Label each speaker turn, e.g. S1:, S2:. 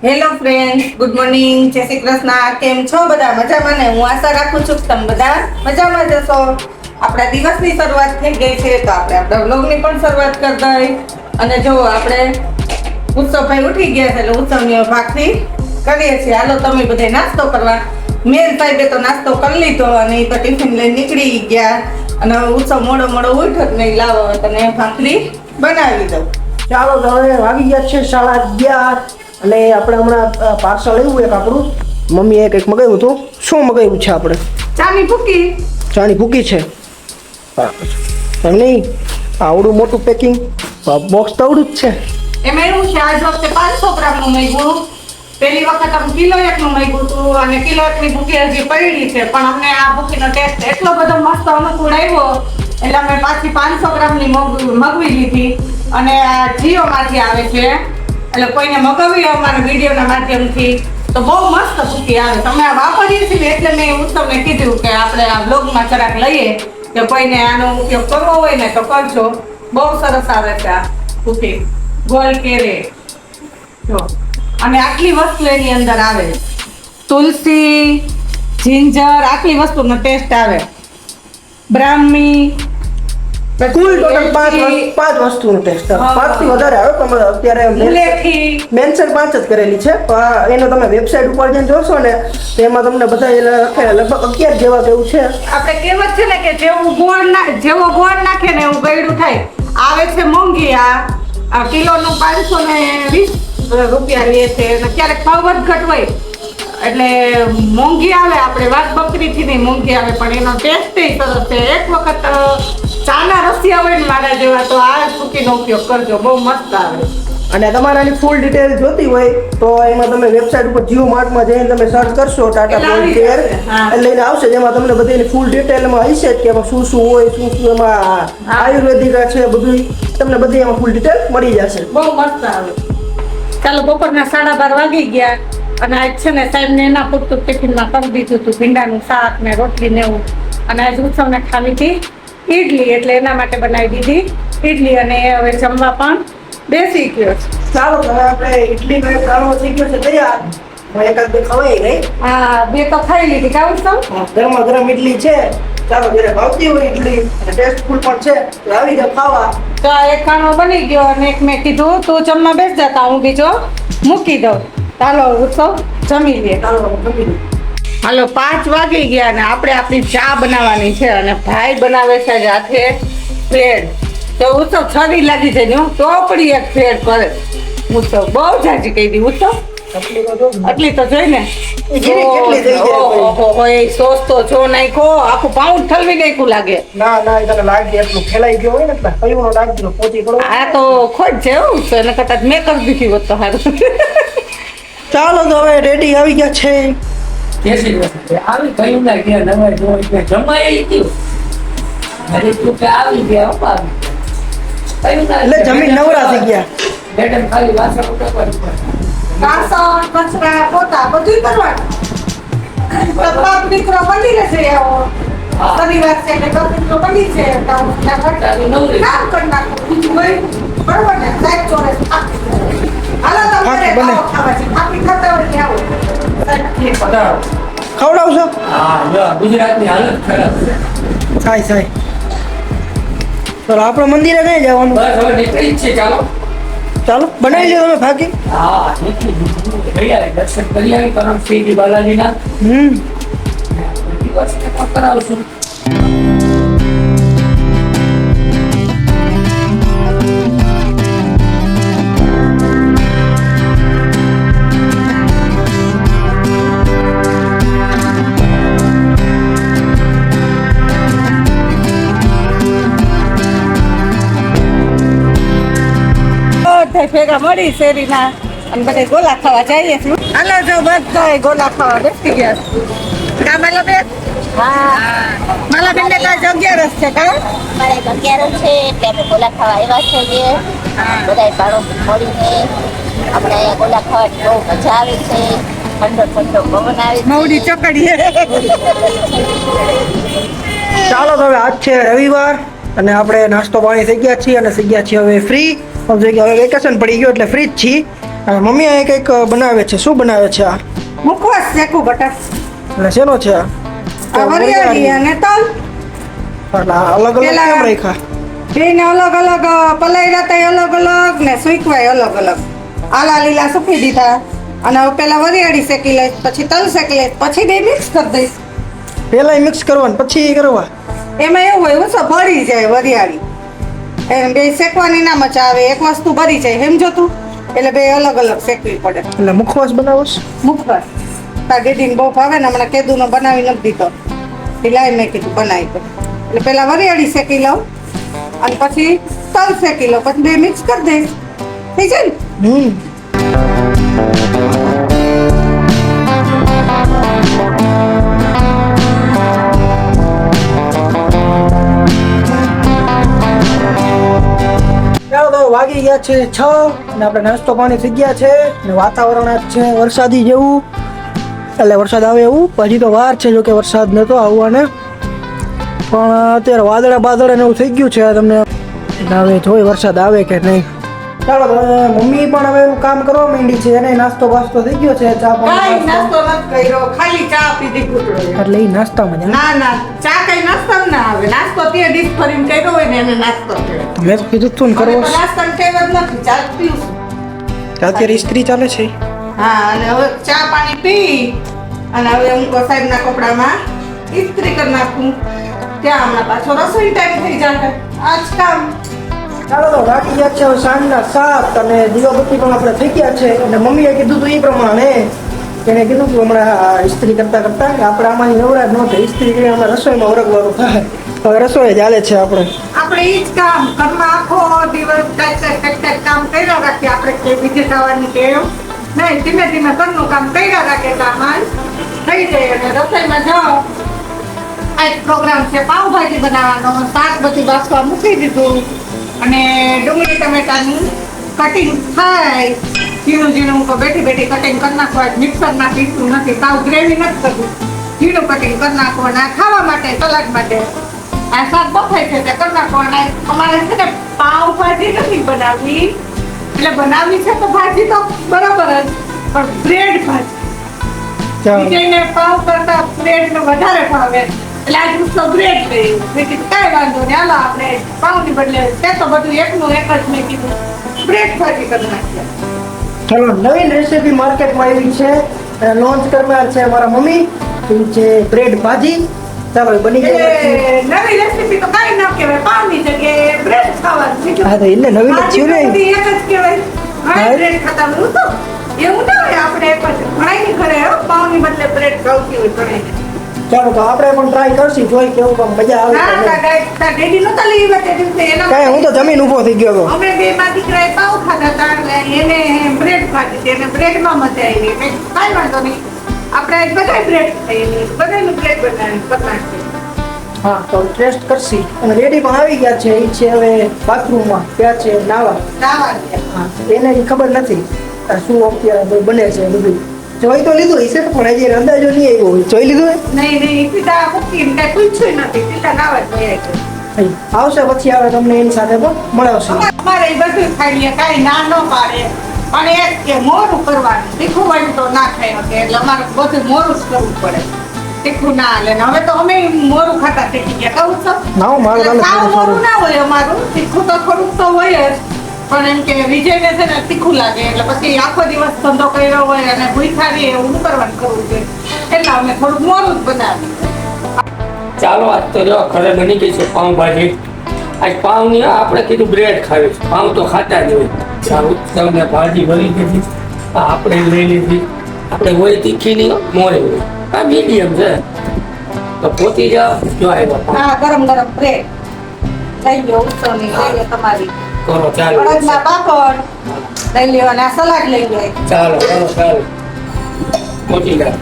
S1: Hello friends, good morning, જય શ્રી કૃષ્ણ. કેમ છો બધા? મજામાં ને? હું આશા રાખું છું કે તમે બધા મજામાં જ હશો. આપણા દિવસની શરૂઆત થઈ ગઈ છે તો આપણે આપણા વ્લોગની પણ શરૂઆત કરી દઈએ. અને જો આપણે ઉત્સવભાઈ ઉઠી ગયા છે એટલે ઉત્સવની ભાખરી કરીએ છીએ. હાલો તમે બધા નાસ્તો કરવા. મેર સાહેબે તો નાસ્તો કરી લીધો અને એ તો ટિફિન લઈને નીકળી ગયા. અને ઉત્સવ મોડો ઉઠ્યો જ નહીં, લાવો તને ભાખરી બનાવી દઉં.
S2: ચાલો તો હવે વાગી ગયા છે 11:30 અને આપણે હમણાં પાર્સલ આવ્યું એક આપણું મમ્મીએ કંઈક મગાવ્યું હતું. શું મગાવ્યું છે આપણે?
S1: ચાની ભૂકી.
S2: ચાની ભૂકી છે. નહીં આવડું મોટું પેકિંગ બોક્સ તો આવડું જ છે.
S1: એમાં એવું છે, આજ વખતે 500 ગ્રામનું માંગ્યું. પેલી વખત અમે કિલો એકનું માંગ્યું હતું અને કિલો એકની ભૂકી હજી પડી છે, પણ અમને આ ભૂકીનો ટેસ્ટ એટલો બધો મસ્ત અનુકૂળ આવ્યો એટલે અમે પાછી 500 ગ્રામની મગવી લીધી. અને આ જીઓમાંથી આવે છે એટલે કોઈને મગાવી અમારા વિડીયોના માધ્યમથી તો બહુ મસ્ત ભૂકી આવે. તમે આ વાપરીએ છીએ એટલે મેં ઉત્સવને કીધું કે આપણે આ બ્લોગમાં જરાક લઈએ કે કોઈને આનો ઉપયોગ કરવો હોય ને તો કરજો. બહુ સરસ આવે છે આ ભૂકી. ગોલ કેરે જો, અને આટલી વસ્તુ એની અંદર આવે, તુલસી, જિંજર, આટલી વસ્તુનો ટેસ્ટ આવે. બ્રાહ્મી,
S2: કુલ ટોટલ પાંચ વસ્તુનો ટેસ્ટ આવે. 5 થી વધારે આવે પણ અત્યારે મેન્શન 5 જ કરેલી છે. એનો તમે વેબસાઇટ ઉપર જઈને જોશો ને તો એમાં તમને બધા લગભગ 11 જેવા કેવું છે.
S1: આપણે કહેવત છે ને કે જેવો ગોળ નાખે ને એવું ગળ્યું થાય. આવે છે મોંઘી, આ કિલોનું 520 રૂપિયા લે છે અને ક્યારેક ભાવ વધઘટ હોય એટલે મોંઘી આવે. આપણે વાત બકરીથી નહીં મોંઘી આવે, પણ એનો ટેસ્ટ સરસ છે. એક વખત ચાના રસિયા હોય ને મારા જેવા તો આ ભૂકીનો ઉપયોગ કરજો, બહુ મસ્ત આવે.
S2: અને તમારે આની ફૂલ ડિટેલ જોતી હોય તો એમાં તમે વેબસાઇટ ઉપર જીઓ માર્ટમાં જઈને તમે સર્ચ કરશો ટાટા ગોલ્ડ કેર એટલે એને આવશે, જેમાં તમને બધી એની ફૂલ ડિટેલમાં હશે કે એમાં શું શું હોય, શું એમાં આયુર્વેદિક છે, બધું તમને બધી એમાં ફૂલ ડિટેલ મળી જશે.
S1: બહુ મસ્ત આવે. ચાલો, બપોરના 12:30 વાગી ગયા અને આજ છે ને સાહેબને એના પૂરતું ટિફિનમાં કરી દીધું હતું ભીંડાનું શાક ને રોટલી ને એવું. અને આજ ઉત્સવને ખાવી હતી ઈડલી એટલે એના માટે બનાવી દીધી ઈડલી અને હવે જમવા પણ બેસી ગયો છે.
S2: ચાલો હવે આપણે ઇડલીનો એક દાણો થઈ ગયો છે તૈયાર. એકાદ બે ખવાઈ ગઈ.
S1: હા, 2 તો ખાઈ લીધી. કાવું સૌ
S2: ગરમા ગરમ ઇડલી છે. ચાલો, જ્યારે ભાવતી હોય ઇડલી અને ટેસ્ટફુલ પણ છે તો આવી જાવ ખાવા.
S1: તો આ એક ખાણો બની ગયો અને એક મેં કીધું તું જમવા બેસ જતા, હું બીજો મૂકી દઉં. ચાલો ઉત્સવ જમી લે.
S2: ચાલો જમી લઈએ.
S1: હાલો, 5 વાગી ગયા અને આપણે આપણી ચા બનાવવાની છે અને ભાઈ બનાવે છે સાથે બ્રેડ. તો ઉત્સવ છરી લાગી છે ને ચોપડી એક બ્રેડ કરે. ઉત્સવ બહુ જાજી કહી દી. ઉત્સવ આટલી તો જોઈ ને. સોસ તો જો નાખો, આખું પાઉન્ડ ઠલવી નાખ્યું લાગે.
S2: ના એ તને લાગે એટલું ફેલાઈ ગયો હોય ને એટલે કયું લાગજો પોતી પડો.
S1: આ તો ખોટ છે એવું છે, એને કદાચ મેં કરી દીધી હોત તો સારું.
S2: ચાલો તો હવે રેડી આવી ગયા છે.
S3: આવી કયું ના ગયા નવા જો એટલે જમાઈ ગયું. અરે તું કે આવી ગયા અપાવી
S2: એટલે જમીન નવરા થઈ ગયા.
S3: મેડમ ખાલી વાસણ ઉઠાવવાનું પડે.
S1: વાસણ, કચરા, પોતા બધું કરવાનું. તો બાપ દીકરો બની રહેશે. શનિવાર છે એટલે બાપ દીકરો બની છે તો કામ કરી નાખો. બીજું કોઈ બરોબર ને? સાહેબ ચોરસ હાલો તમારે ખાવા છે. આપી ખાતા હોય ત્યાં આવો.
S2: ખવડાવશો?
S3: હા, જો ગુજરાતની હાલત ખરાબ છે.
S2: સાય ચાલો આપણે મંદિરે કઈ જવાનું?
S3: બસ હવે નીકળી જ છે.
S2: ચાલો બનાવી લો તમે ભાગી.
S3: હા, નીકળી ગયા. દર્શન કરી આવી પરમ શ્રી બાલાજીના. દિવસને પણ કરાવશું.
S1: ભેગા મળી શેરીના અને બધા ગોલા ખાવા જઈએ છીએ. હાલો જો બધા ગોલા ખાવા બેસી ગયા. કા માલાબેન? હા, માલાબેન ને કાંઈ 11 છે કા?
S4: મારે 11 છે એટલે અમે ગોલા ખાવા આવ્યા છીએ. બધા બાળકો મળીને આપણે અહીંયા ગોલા ખાવાની બહુ મજા આવે છે. ઠંડો પવન આવે છે.
S1: મવડી ચોકડી.
S2: ચાલો તો હવે આજ છે રવિવાર અને આપણે નાસ્તો પાણી થઈ ગયા છીએ અને થઈ ગયા છીએ હવે ફ્રી. હવે વેકેશન પડી ગયો એટલે ફ્રી જ છીએ અને મમ્મી આ કંઈક બનાવે છે, શું બનાવે છે આ?
S1: મુખવાસ શેકું બટા.
S2: એટલે શેનો છે આ?
S1: આ વરિયાળી અને તલ.
S2: એટલે આ અલગ અલગ
S1: પેલા-
S2: કેમ રાખ્યા?
S1: બેને અલગ અલગ પલાયરા તા અલગ અલગ ને સુકવાય અલગ અલગ. આલા લીલા સુકી દીધા અને હવે પેલા વરિયાળી શેકી લઈશ, પછી તલ શેકી લઈશ, પછી બે મિક્સ કરી દઈશ.
S2: પેલા મિક્સ કરવાનું પછી કરવા.
S1: એમાં એવું હોય ઓછો ભરી જાય વરિયાળી. એમ બે શેકવાની ના મજા આવે, એક વસ્તુ ભરી જાય સમજો તું, એટલે બે અલગ અલગ શેકવી પડે.
S2: એટલે મુખવાસ બનાવોસ?
S1: મુખવાસ તાર દીદીને બહુ ભાવે ને, હમણાં કેદુનો બનાવી નથી દીધો. એ લાઈ મેં કીધું બનાવી દો. એટલે પેલા વરિયાળી શેકી લઉં અને પછી તલ શેકી લઉં, પછી બે મિક્સ કરી દઈશ. થઈ જાય ને?
S2: ચાલો તો વાગી ગયા છે 6 ને આપણે નાસ્તો પાણી થઈ ગયા છે ને વાતાવરણ આજ છે વરસાદી જેવું, એટલે વરસાદ આવે એવું. હજી તો વાર છે, જો કે વરસાદ નતો આવવાને, પણ અત્યારે વાદળા બાદળ ને એવું થઈ ગયું છે. તમને હવે જોઈ વરસાદ આવે કે નહીં. ચાલો તો મમ્મી પણ હવે એનું કામ કરવા માંડી છે, એને નાસ્તો બાસ્તો થઈ ગયો છે, ચા
S1: કાંઈ
S2: પાણી
S1: નાસ્તો નથી કર્યો, ખાલી ચા પીધી ઘૂંટડો.
S2: એટલે એ નાસ્તામાં જ.
S1: ના ના, ચા કઈ નાસ્તા ના આવે. નાસ્તો તે ડીશ ભરીને કર્યો હોય ને એને નાસ્તો કહેવાય.
S2: તો મેં તો કીધું તું ને
S1: મને
S2: કરવો
S1: તો નાસ્તાનો ટેવ જ નથી, ચા જ પીવું છું.
S2: અત્યારે ઇસ્ત્રી ચાલે છે.
S1: હા, અને હવે ચા પાણી પી અને હવે હું સાહેબના કપડામાં ઇસ્ત્રી કરી નાખું. ત્યાં હમણાં પાછો રસોઈ ટાઈમ થઈ જાય. આજ કામ.
S2: ચાલો તો વાગી ગયા છે હવે સાંજના 7 અને દીવાબત્તી પણ આપણે થઈ ગયા છે. અને મમ્મીએ કીધું તું એ પ્રમાણે એને કીધું કે હમણાં ઇસ્ત્રી કરતા કરતા કે આપણે આમાંની નવરાજ ન થાય, ઇસ્ત્રી કરી હમણાં રસોઈમાં વરગવાનું થાય. હવે રસોઈ જ હાલે છે આપણે.
S1: આપણે ઈ જ કામ ઘરમાં આખો દિવસ કાંઈક કામ કર્યા રાખીએ. આપણે કે બીજે જવાની ટેવ નહીં, ધીમે ધીમે ઘરનું કામ કર્યા રાખે એટલે આમાં થઈ જાય. અને રસોઈમાં જાઓ, આ એક પ્રોગ્રામ છે પાવભાજી બનાવવાનો, શાક બધી બાફવા મૂકી દીધું અને ડુંગળી ટમેટાનું કટિંગ થાય ઝીણું ઝીણું. તો બેઠી બેઠી કટિંગ કરી નાખવા, મિક્સરમાં પીસવું નથી, સાવ ગ્રેવી નથી કરવું, ઝીણું કટિંગ કરી નાખવાનું. આ ખાવા માટે, સલાડ માટે આ શાક બફાય છે તે કરી નાખવાના. અમારે છે ને પાવભાજી નથી બનાવવી, એટલે બનાવવી છે તો ભાજી તો બરાબર જ, પણ બ્રેડ ભાજી.
S2: ચાલો.
S1: વિજયને પાવ કરતા બ્રેડ નો વધારે ભાવે, એટલે આજ હું તો બ્રેડ કર્યું. મેં કીધું કાંઈ વાંધો નહીં, હાલો આપણે પાવની બદલે તે તો બધું એકનું એક જ મેં કીધું બ્રેડ ભાજી કરી નાખીએ.
S2: ચાલો, નવીન રેસીપી માર્કેટમાં આવી છે, લોન્ચ કરનાર છે મારા મમ્મી, એ છે બ્રેડ ભાજી. ચાલો એ બની ગઈ.
S1: એ નવી રેસીપી તો કાંઈ ન કહેવાય, પાવની જગ્યાએ બ્રેડ ખાવાનું. બીજું
S2: હા તો એને નવીન જ થયું ને.
S1: ભાજી તો બધી એક જ કહેવાય.
S2: હા.
S1: હા, બ્રેડ ખાતા હોય તો એવું ના હોય. આપણે એક જ ઘણાની ઘરે હો, પાવની બદલે બ્રેડ ખાવતી હોય ઘણાને.
S2: ચાલો તો આપણે પણ ટ્રાય કરશું, જોઈ કેવું કામ મજા આવે
S1: ના,
S2: કે નહીં.
S1: તાર ડેડી નહોતા લઈ આવ્યા તે દિવસે એના
S2: કાંઈ હું તો જમીન ઊભો થઈ ગયો હતો.
S1: અમે બે માં દીકરાએ પાવ ખાધા હતા એટલે એને બ્રેડ ખાધી હતી અને બ્રેડમાં મજા આવી. મેં કીધું કાંઈ વાંધો નહીં, આપણે આજ બધાય બ્રેડ ખાઈએ, બધાયનું બ્રેડ બનાવી કરી નાખીએ.
S2: હા તો ટેસ્ટ કરશી. અને રેડી પણ આવી ગયા છે, એ છે હવે બાથરૂમમાં ત્યાં છે નાવા.
S1: ખાવા દે.
S2: હા એને ઈ ખબર નથી આ શું અત્યારે બને છે બધું. જોઈ તો લીધું હશે પણ હજી અંદાજો નહીં આવ્યો હોય. જોઈ લીધું હે?
S1: નહીં નહીં, સીધા મૂકીને કાંઈ પૂછ્યું નથી, સીધા નાવા જ ગયા છે.
S2: અહીં આવશે પછી આવે તમને એની સાથે પણ મળાવશે.
S1: અમારે એ બધું ખાઈ લે, કાંઈ ના ન પાડે, પણ એક કે મોરું કરવાનું, તીખું વાળું તો ના ખાઈ શકે, એટલે અમારે બધું મોરું જ કરવું પડે, તીખું ના હાલે. ને હવે તો અમે મોરું ખાતા શીખી ગયા, કહું છું.
S2: ના મારું
S1: એટલે
S2: ચાલે
S1: સાવ
S2: થોડું
S1: મોરું ના હોય અમારું, તીખું તો થોડુંક તો હોય જ, પણ એમ કે વિજયને છે ને તીખું લાગે, એટલે પછી આખો દિવસ ધંધો કર્યો હોય અને ભૂખા રહીએ એવું કરવાનું કરવું જોઈએ, એટલે અમે થોડુંક મોરું જ બનાવીએ.
S3: ચાલો આજ તો જો ઘરે બની ગઈ છે પાઉંભાજી. આજ પાઉં ની આપણે કીધું બ્રેડ ખાવી છે, પાઉં તો ખાતા જ હોય. ચાલો તમને ભાજી બની ગઈ, આપણે લઈ લીધી. આપણે હોય તીખી ની મોરે હોય, આ મીડિયમ છે. તો પોતી જાઓ, જો આવ્યો પાઉં.
S1: હા, ગરમ ગરમ બ્રેડ લઈ લો, ઉસળની લઈ લો તમારી,
S3: કરો ચાલો
S1: અડદના પાપડ લઈ લો અને આ સલાડ લઈ લો.
S3: ચાલો ચાલો ચાલો પોતી જાઓ.